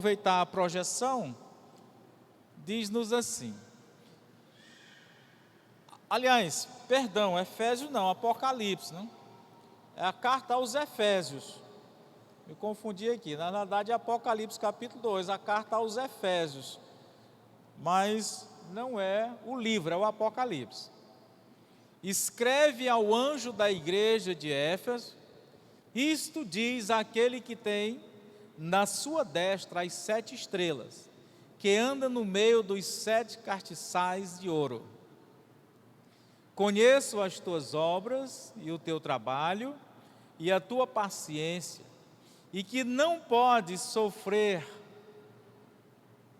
Aproveitar a projeção, diz-nos assim. Aliás, perdão, Efésios não, Apocalipse, não? É a carta aos Efésios. Me confundi aqui. Na verdade, é Apocalipse capítulo 2, a carta aos Efésios. Mas não é o livro, é o Apocalipse. Escreve ao anjo da igreja de Éfeso: isto diz aquele que tem na sua destra as 7 estrelas, que anda no meio dos 7 castiçais de ouro. Conheço as tuas obras e o teu trabalho e a tua paciência, e que não podes sofrer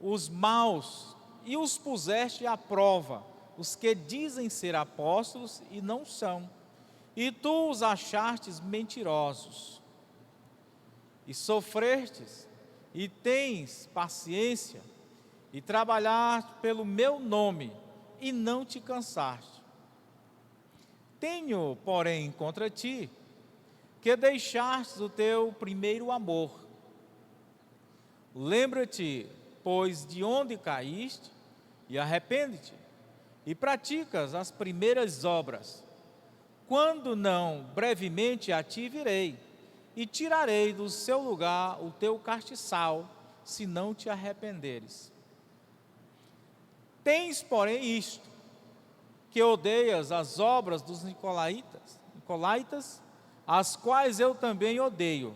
os maus, e os puseste à prova, os que dizem ser apóstolos e não são, e tu os achastes mentirosos. E sofrestes, e tens paciência, e trabalhaste pelo meu nome, e não te cansaste. Tenho, porém, contra ti, que deixastes o teu primeiro amor. Lembra-te, pois, de onde caíste, e arrepende-te, e praticas as primeiras obras. Quando não, brevemente a ti virei, e tirarei do seu lugar o teu castiçal, se não te arrependeres. Tens, porém, isto, que odeias as obras dos nicolaítas, as quais eu também odeio.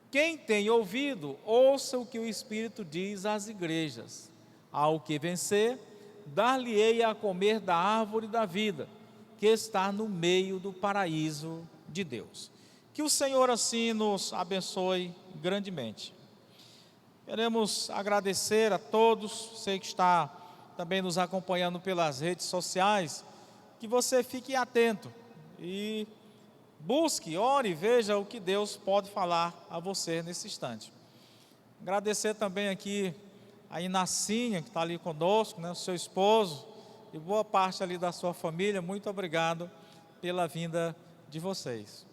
Quem tem ouvido, ouça o que o Espírito diz às igrejas. Ao que vencer, dar-lhe-ei a comer da árvore da vida, que está no meio do paraíso de Deus. Que o Senhor assim nos abençoe grandemente. Queremos agradecer a todos, você que está também nos acompanhando pelas redes sociais, que você fique atento e busque, ore, veja o que Deus pode falar a você nesse instante. Agradecer também aqui a Inacinha, que está ali conosco, né, o seu esposo, e boa parte ali da sua família. Muito obrigado pela vinda de vocês.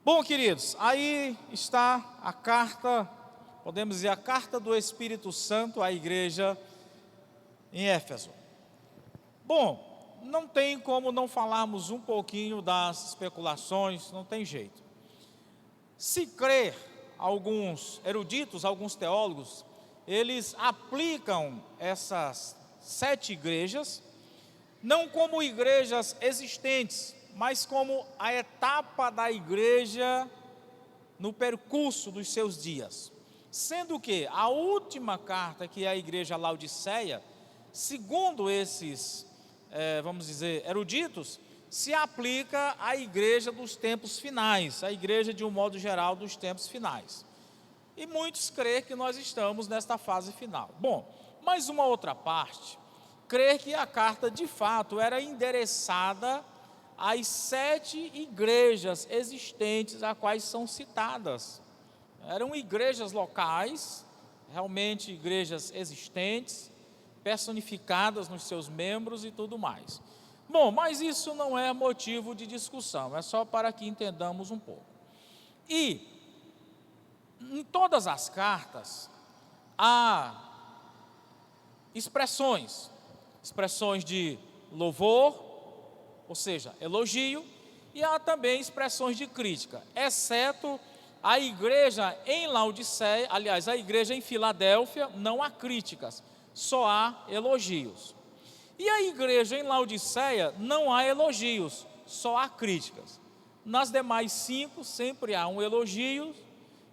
Bom, queridos, aí está a carta, podemos dizer, a carta do Espírito Santo à igreja em Éfeso. Bom, não tem como não falarmos um pouquinho das especulações, não tem jeito. Se crer, alguns eruditos, alguns teólogos, eles aplicam essas 7 igrejas, não como igrejas existentes, mas como a etapa da igreja no percurso dos seus dias. Sendo que a última carta, que é a igreja Laodiceia, segundo esses, vamos dizer, eruditos, se aplica à igreja dos tempos finais, à igreja de um modo geral dos tempos finais. E muitos creem que nós estamos nesta fase final. Bom, mas uma outra parte crê que a carta de fato era endereçada às 7 igrejas existentes, a quais são citadas. Eram igrejas locais, realmente igrejas existentes, personificadas nos seus membros e tudo mais. Bom, mas isso não é motivo de discussão, é só para que entendamos um pouco. E em todas as cartas há expressões de louvor, ou seja, elogio, e há também expressões de crítica, exceto a igreja em Laodiceia, aliás, a igreja em Filadélfia, não há críticas, só há elogios. E a igreja em Laodiceia não há elogios, só há críticas. Nas demais 5 sempre há um elogio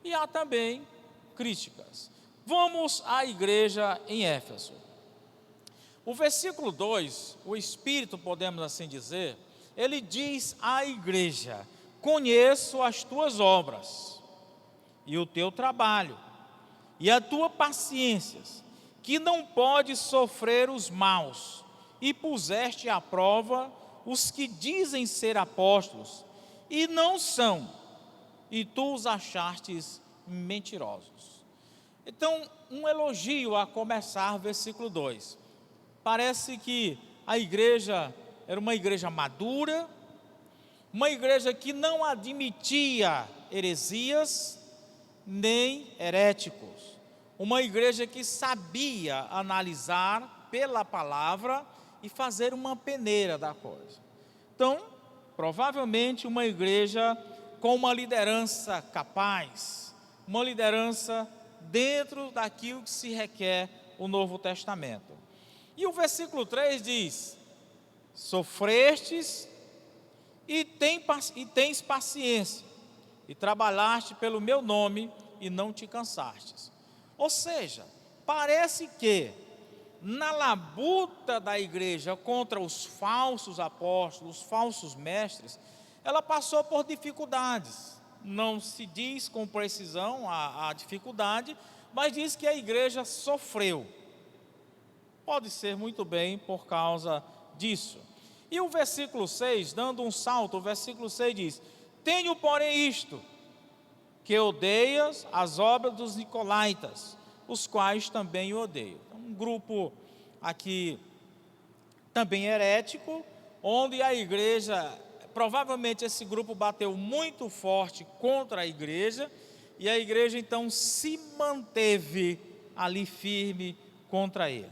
e há também críticas. Vamos à igreja em Éfeso. O versículo 2, o Espírito, podemos assim dizer, ele diz à igreja: conheço as tuas obras, e o teu trabalho, e a tua paciência, que não podes sofrer os maus, e puseste à prova os que dizem ser apóstolos, e não são, e tu os achastes mentirosos. Então, um elogio a começar, versículo 2. Parece que a igreja era uma igreja madura, uma igreja que não admitia heresias, nem heréticos. Uma igreja que sabia analisar pela palavra e fazer uma peneira da coisa. Então, provavelmente uma igreja com uma liderança capaz, uma liderança dentro daquilo que se requer o Novo Testamento. E o versículo 3 diz: sofrestes e tens paciência, e trabalhaste pelo meu nome e não te cansastes. Ou seja, parece que na labuta da igreja contra os falsos apóstolos, os falsos mestres, ela passou por dificuldades. Não se diz com precisão a dificuldade, mas diz que a igreja sofreu. Pode ser muito bem por causa disso. E o versículo 6, dando um salto, o versículo 6 diz: tenho, porém, isto, que odeias as obras dos nicolaítas, os quais também odeiam. Um grupo aqui também herético, onde a igreja, provavelmente esse grupo bateu muito forte contra a igreja, e a igreja então se manteve ali firme contra ele.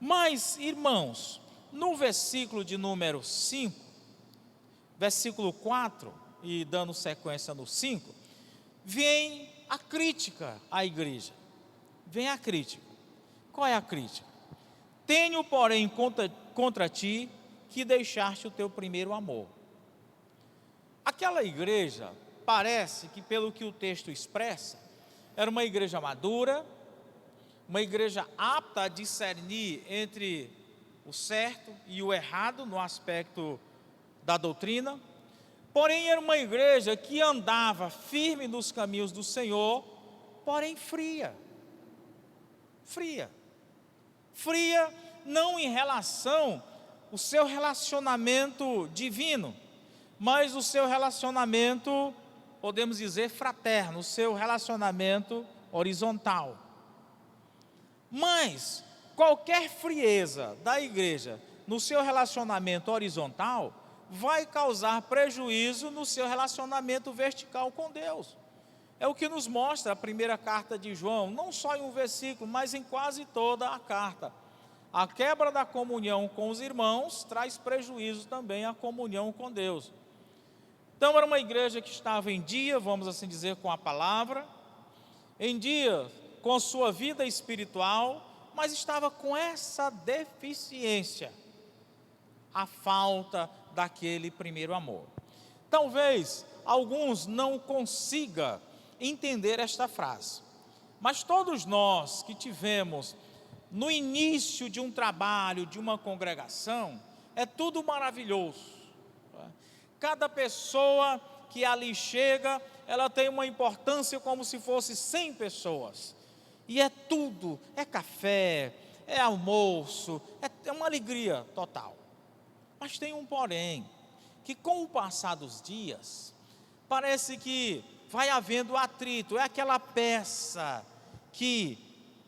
Mas, irmãos, no versículo de número 5, versículo 4, e dando sequência no 5, vem a crítica à igreja. Vem a crítica. Qual é a crítica? Tenho, porém, contra ti que deixaste o teu primeiro amor. Aquela igreja, parece que pelo que o texto expressa, era uma igreja madura, uma igreja apta a discernir entre o certo e o errado no aspecto da doutrina, porém era uma igreja que andava firme nos caminhos do Senhor, porém fria não em relação ao seu relacionamento divino, mas o seu relacionamento, podemos dizer, fraterno, o seu relacionamento horizontal. Mas qualquer frieza da igreja no seu relacionamento horizontal vai causar prejuízo no seu relacionamento vertical com Deus. É o que nos mostra a primeira carta de João, não só em um versículo, mas em quase toda a carta. A quebra da comunhão com os irmãos traz prejuízo também à comunhão com Deus. Então era uma igreja que estava em dia, vamos assim dizer, com a palavra, em dia com sua vida espiritual, mas estava com essa deficiência, a falta daquele primeiro amor. Talvez alguns não consigam entender esta frase, mas todos nós que tivemos no início de um trabalho, de uma congregação, é tudo maravilhoso. Cada pessoa que ali chega, ela tem uma importância como se fosse 100 pessoas. E é tudo, é café, é almoço, é uma alegria total. Mas tem um porém, que com o passar dos dias, parece que vai havendo atrito, é aquela peça que,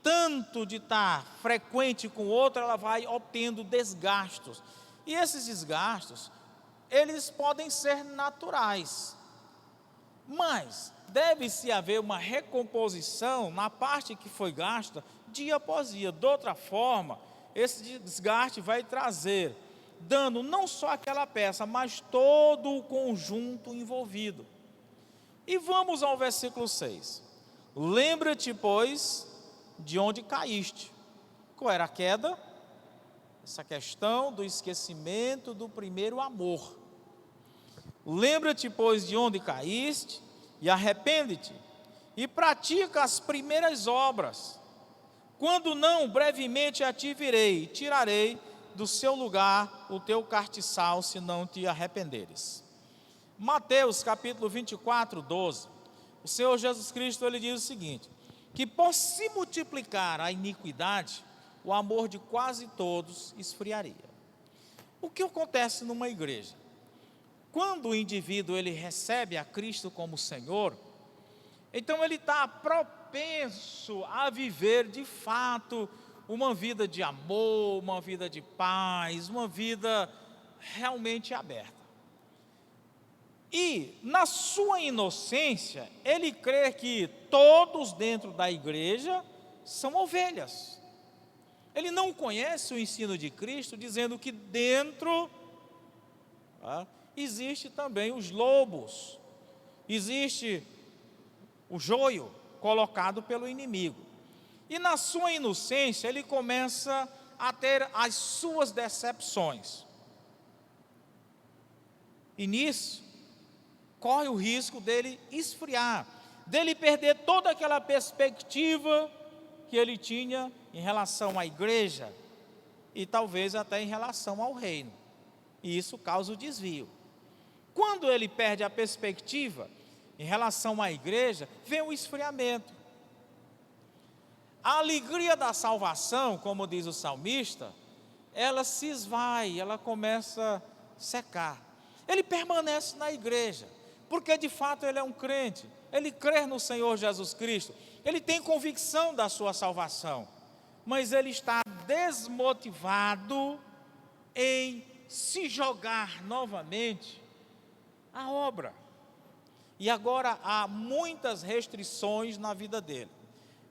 tanto de estar frequente com outra, ela vai obtendo desgastos. E esses desgastos, eles podem ser naturais, mas deve-se haver uma recomposição na parte que foi gasta dia após dia. De outra forma, esse desgaste vai trazer dano não só àquela peça, mas todo o conjunto envolvido. E vamos ao versículo 6. Lembra-te, pois, de onde caíste. Qual era a queda? Essa questão do esquecimento do primeiro amor. Lembra-te, pois, de onde caíste, e arrepende-te, e pratica as primeiras obras. Quando não, brevemente a ti virei, e tirarei do seu lugar o teu castiçal, se não te arrependeres. Mateus capítulo 24, 12. O Senhor Jesus Cristo, ele diz o seguinte: que por se multiplicar a iniquidade, o amor de quase todos esfriaria. O que acontece numa igreja? Quando o indivíduo ele recebe a Cristo como Senhor, então ele está propenso a viver de fato uma vida de amor, uma vida de paz, uma vida realmente aberta. E, na sua inocência, ele crê que todos dentro da igreja são ovelhas. Ele não conhece o ensino de Cristo, dizendo que dentro existe também os lobos, existe o joio colocado pelo inimigo. E na sua inocência, ele começa a ter as suas decepções. E nisso, corre o risco dele esfriar, dele perder toda aquela perspectiva que ele tinha em relação à igreja e talvez até em relação ao reino. E isso causa o desvio. Quando ele perde a perspectiva em relação à igreja, vem o esfriamento. A alegria da salvação, como diz o salmista, ela se esvai, ela começa a secar. Ele permanece na igreja, porque de fato ele é um crente, ele crê no Senhor Jesus Cristo, ele tem convicção da sua salvação, mas ele está desmotivado em se jogar novamente à obra. E agora há muitas restrições na vida dele.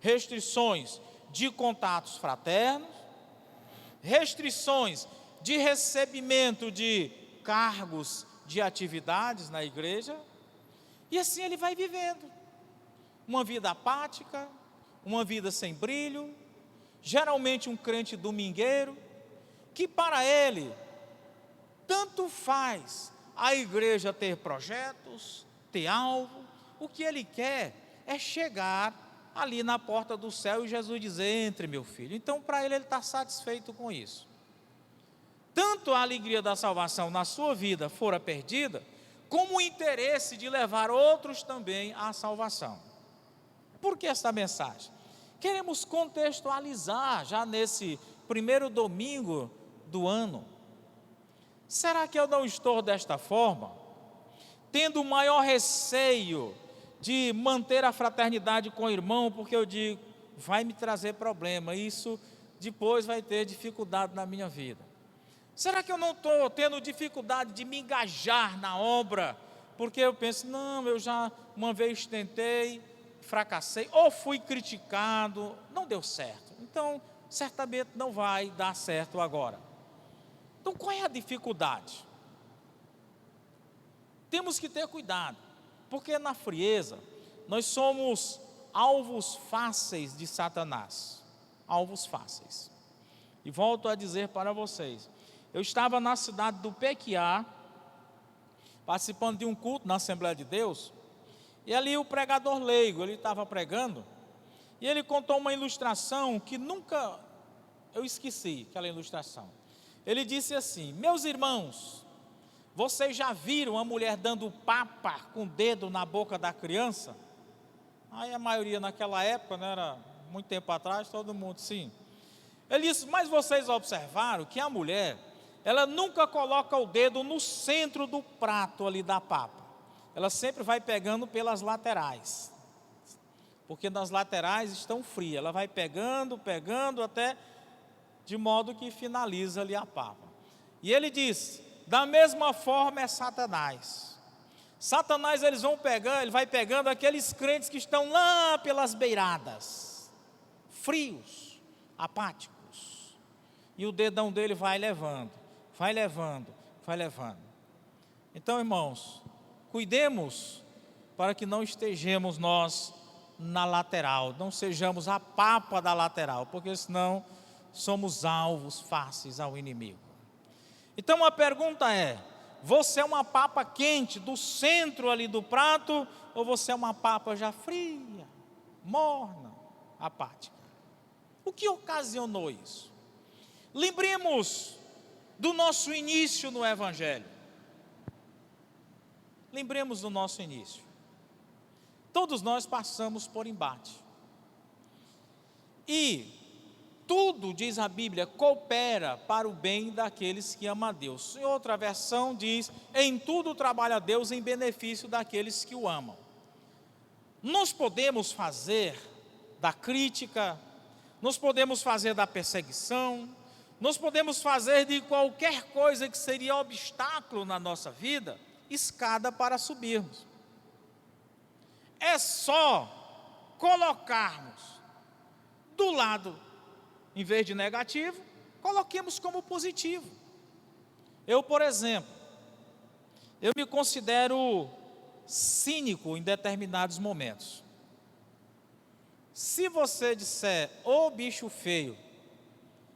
Restrições de contatos fraternos, restrições de recebimento de cargos, de atividades na igreja, e assim ele vai vivendo uma vida apática, uma vida sem brilho, geralmente um crente domingueiro, que para ele tanto faz a igreja ter projetos, ter alvo, o que ele quer é chegar ali na porta do céu e Jesus dizer: entre, meu filho. Então para ele está satisfeito com isso. Tanto a alegria da salvação na sua vida fora perdida, como o interesse de levar outros também à salvação. Por que esta mensagem? Queremos contextualizar já nesse primeiro domingo do ano. Será que eu não estou desta forma, tendo o maior receio de manter a fraternidade com o irmão, porque eu digo, vai me trazer problema, isso depois vai ter dificuldade na minha vida? Será que eu não estou tendo dificuldade de me engajar na obra, porque eu penso, não, eu já uma vez tentei, fracassei, ou fui criticado, não deu certo, então certamente não vai dar certo agora. Então qual é a dificuldade? Temos que ter cuidado, porque na frieza nós somos alvos fáceis de Satanás, alvos fáceis. E volto a dizer para vocês, eu estava na cidade do Pequiá, participando de um culto na Assembleia de Deus, e ali o pregador leigo, ele estava pregando, e ele contou uma ilustração que nunca, eu esqueci aquela ilustração. Ele disse assim: meus irmãos, vocês já viram uma mulher dando papa com o dedo na boca da criança? Aí a maioria naquela época, né, era muito tempo atrás, todo mundo sim. Ele disse, mas vocês observaram que a mulher, ela nunca coloca o dedo no centro do prato ali da papa. Ela sempre vai pegando pelas laterais, porque nas laterais estão frias. Ela vai pegando até de modo que finaliza ali a papa. E ele diz, da mesma forma é Satanás. Satanás ele vai pegando aqueles crentes que estão lá pelas beiradas, frios, apáticos. E o dedão dele vai levando. Então, irmãos, cuidemos para que não estejamos nós na lateral, não sejamos a papa da lateral, porque senão somos alvos fáceis ao inimigo. Então a pergunta é, você é uma papa quente do centro ali do prato, ou você é uma papa já fria, morna, apática? O que ocasionou isso? Lembremos do nosso início no Evangelho. Lembremos do nosso início. Todos nós passamos por embate. E tudo, diz a Bíblia, coopera para o bem daqueles que amam a Deus. Em outra versão diz, em tudo trabalha Deus em benefício daqueles que o amam. Nós podemos fazer da crítica, nós podemos fazer da perseguição, nós podemos fazer de qualquer coisa que seria obstáculo na nossa vida, escada para subirmos. É só colocarmos do lado, em vez de negativo, coloquemos como positivo. Eu, por exemplo, eu me considero cínico em determinados momentos. Se você disser, ô bicho feio,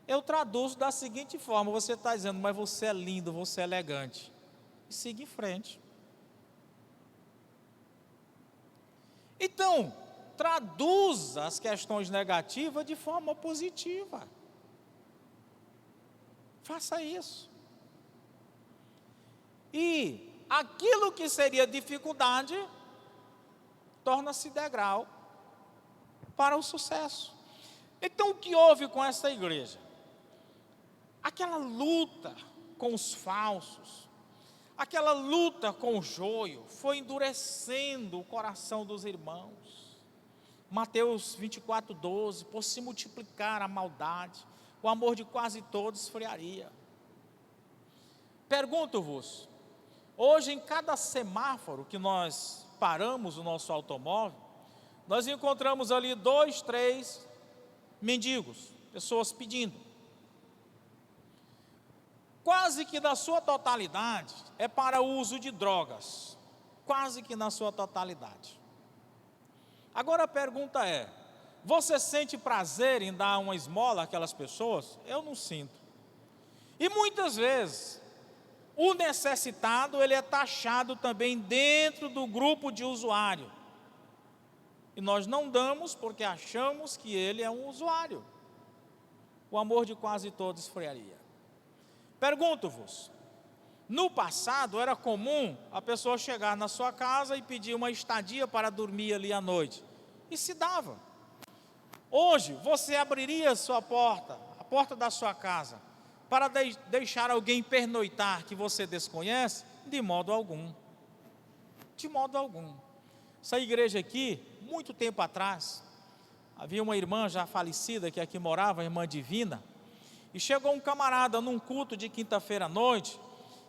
eu traduzo da seguinte forma: você está dizendo, mas você é lindo, você é elegante. E siga em frente. Então, traduza as questões negativas de forma positiva. Faça isso. E aquilo que seria dificuldade, torna-se degrau para o sucesso. Então, o que houve com essa igreja? Aquela luta com os falsos, aquela luta com o joio, foi endurecendo o coração dos irmãos. Mateus 24:12, por se multiplicar a maldade, o amor de quase todos esfriaria. Pergunto-vos, hoje em cada semáforo que nós paramos o nosso automóvel, nós encontramos ali 2, 3 mendigos, pessoas pedindo. Quase que na sua totalidade é para o uso de drogas, quase que na sua totalidade. Agora a pergunta é, você sente prazer em dar uma esmola àquelas pessoas? Eu não sinto. E muitas vezes, o necessitado, ele é taxado também dentro do grupo de usuário. E nós não damos porque achamos que ele é um usuário. O amor de quase todos esfriaria. Pergunto-vos, no passado era comum a pessoa chegar na sua casa e pedir uma estadia para dormir ali à noite. E se dava. Hoje, você abriria a porta da sua casa, para deixar alguém pernoitar que você desconhece? De modo algum. De modo algum. Essa igreja aqui, muito tempo atrás, havia uma irmã já falecida que aqui morava, a irmã Divina, e chegou um camarada num culto de quinta-feira à noite,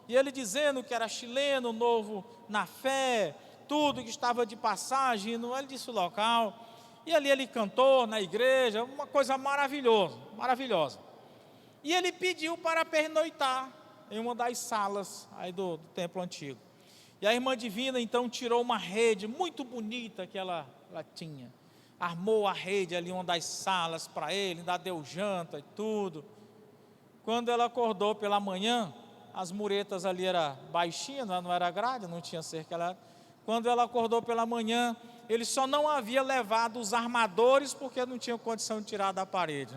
e ele dizendo que era chileno, novo na fé, tudo que estava de passagem, ele disse o local, e ali ele cantou na igreja, uma coisa maravilhosa, maravilhosa. E ele pediu para pernoitar em uma das salas aí do templo antigo. E a irmã Divina então tirou uma rede muito bonita que ela tinha, armou a rede ali em uma das salas para ele, ainda deu janta e tudo. Quando ela acordou pela manhã, as muretas ali eram baixinhas, não era grade, não tinha cerca. Quando ela acordou pela manhã, ele só não havia levado os armadores, porque não tinha condição de tirar da parede.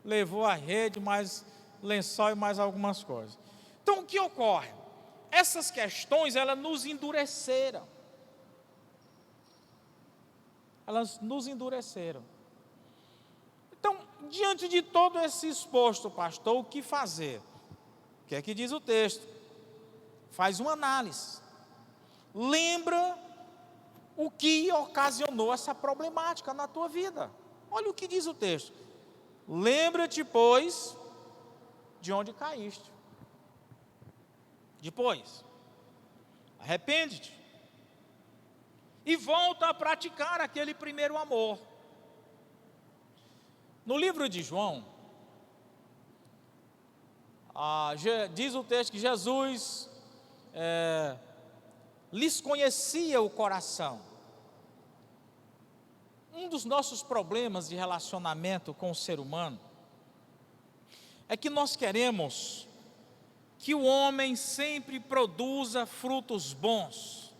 Levou a rede, mais lençol e mais algumas coisas. Então, o que ocorre? Essas questões, elas nos endureceram. Elas nos endureceram. Então, diante de todo esse exposto, pastor, o que fazer? O que é que diz o texto? Faz uma análise. Lembra o que ocasionou essa problemática na tua vida. Olha o que diz o texto. Lembra-te, pois, de onde caíste. Depois, arrepende-te. E volta a praticar aquele primeiro amor. No livro de João, diz o texto que Jesus lhes conhecia o coração. Um dos nossos problemas de relacionamento com o ser humano é que nós queremos que o homem sempre produza frutos bons.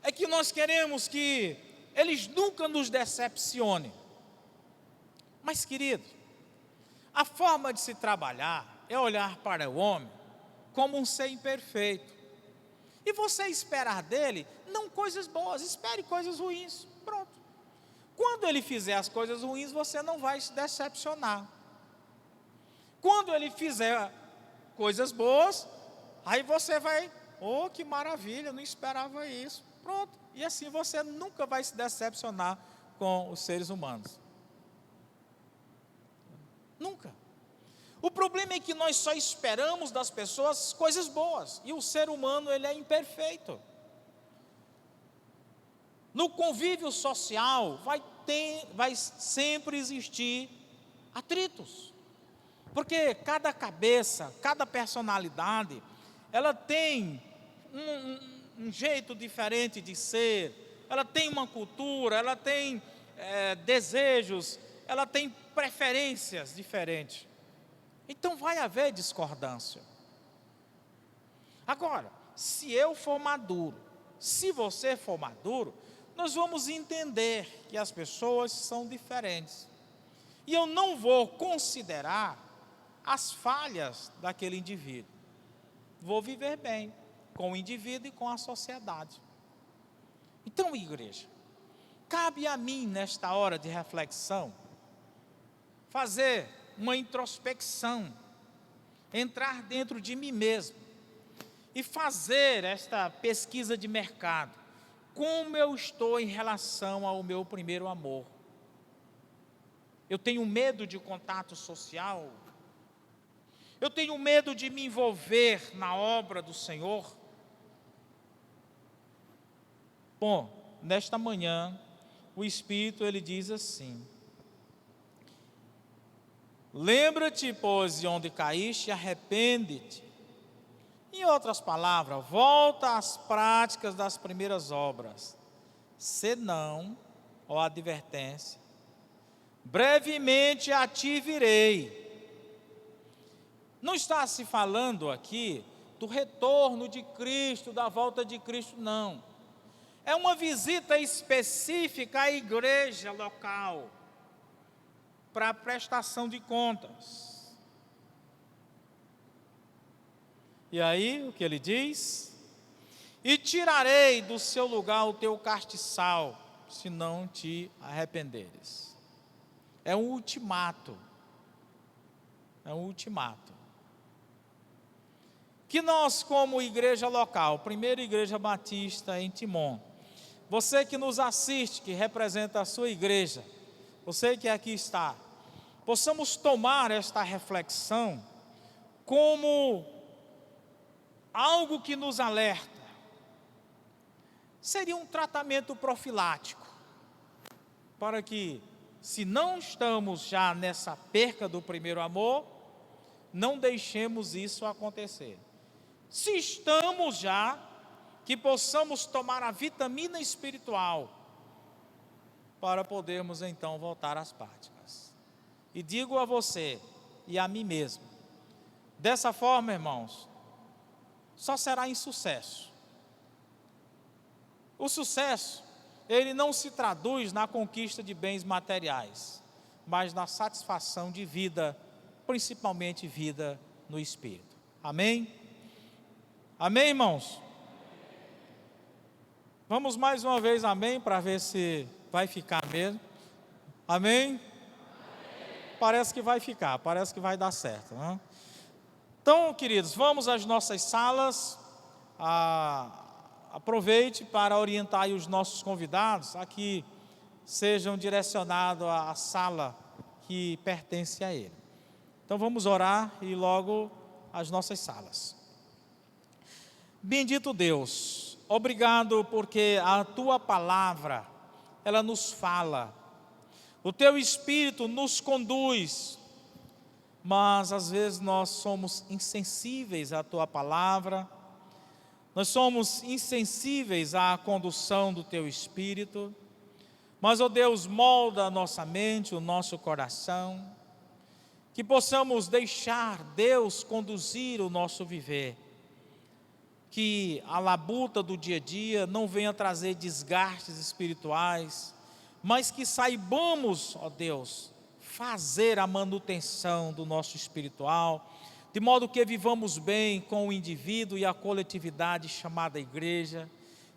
É que nós queremos que eles nunca nos decepcionem. Mas, querido, a forma de se trabalhar é olhar para o homem como um ser imperfeito. E você esperar dele, não coisas boas, espere coisas ruins. Pronto. Quando ele fizer as coisas ruins, você não vai se decepcionar. Quando ele fizer coisas boas, aí você vai, oh, que maravilha, eu não esperava isso. Pronto. E assim você nunca vai se decepcionar com os seres humanos. Nunca. O problema é que nós só esperamos das pessoas coisas boas, e o ser humano ele é imperfeito. No convívio social vai sempre existir atritos, porque cada cabeça, cada personalidade, ela tem um jeito diferente de ser, ela tem uma cultura, ela tem desejos, ela tem preferências diferentes. Então vai haver discordância. Agora, se eu for maduro, se você for maduro, nós vamos entender que as pessoas são diferentes. E eu não vou considerar as falhas daquele indivíduo. Vou viver bem com o indivíduo e com a sociedade. Então, igreja, cabe a mim, nesta hora de reflexão, fazer uma introspecção, entrar dentro de mim mesmo e fazer esta pesquisa de mercado. Como eu estou em relação ao meu primeiro amor? Eu tenho medo de contato social? Eu tenho medo de me envolver na obra do Senhor? Bom, nesta manhã, o Espírito ele diz assim: lembra-te, pois, de onde caíste, arrepende-te. Em outras palavras, volta às práticas das primeiras obras. Senão, ó advertência, brevemente a ti virei. Não está se falando aqui do retorno de Cristo, da volta de Cristo, não. É uma visita específica à igreja local, para a prestação de contas. E aí, o que ele diz? E tirarei do seu lugar o teu castiçal, se não te arrependeres. É um ultimato. É um ultimato. Que nós, como igreja local, primeira igreja batista em Timon, você que nos assiste, que representa a sua igreja, você que aqui está, possamos tomar esta reflexão como algo que nos alerta. Seria um tratamento profilático, para que, se não estamos já nessa perca do primeiro amor, não deixemos isso acontecer. Se estamos já, que possamos tomar a vitamina espiritual, para podermos então voltar às práticas. E digo a você e a mim mesmo, dessa forma, irmãos, só será insucesso. O sucesso, ele não se traduz na conquista de bens materiais, mas na satisfação de vida, principalmente vida no Espírito. Amém? Amém, irmãos? Vamos mais uma vez, amém, para ver se vai ficar mesmo. Amém? Parece que vai ficar, parece que vai dar certo, né? Então, queridos, vamos às nossas salas. Aproveite para orientar os nossos convidados a que sejam direcionados à sala que pertence a ele. Então vamos orar e logo às nossas salas. Bendito Deus, obrigado porque a Tua palavra, ela nos fala, o Teu Espírito nos conduz, mas às vezes nós somos insensíveis à Tua palavra, nós somos insensíveis à condução do Teu Espírito, mas, ó Deus, molda a nossa mente, o nosso coração, que possamos deixar Deus conduzir o nosso viver, que a labuta do dia a dia não venha trazer desgastes espirituais, mas que saibamos, ó Deus, fazer a manutenção do nosso espiritual, de modo que vivamos bem com o indivíduo e a coletividade chamada igreja,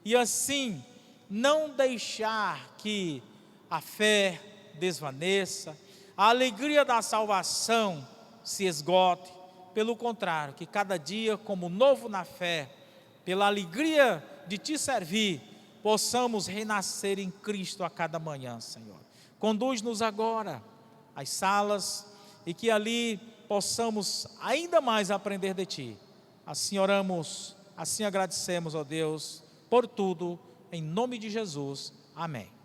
e assim não deixar que a fé desvaneça, a alegria da salvação se esgote, pelo contrário, que cada dia, como novo na fé, pela alegria de Te servir, possamos renascer em Cristo a cada manhã, Senhor. Conduz-nos agora às salas e que ali possamos ainda mais aprender de Ti. Assim oramos, assim agradecemos, ó Deus, por tudo, em nome de Jesus. Amém.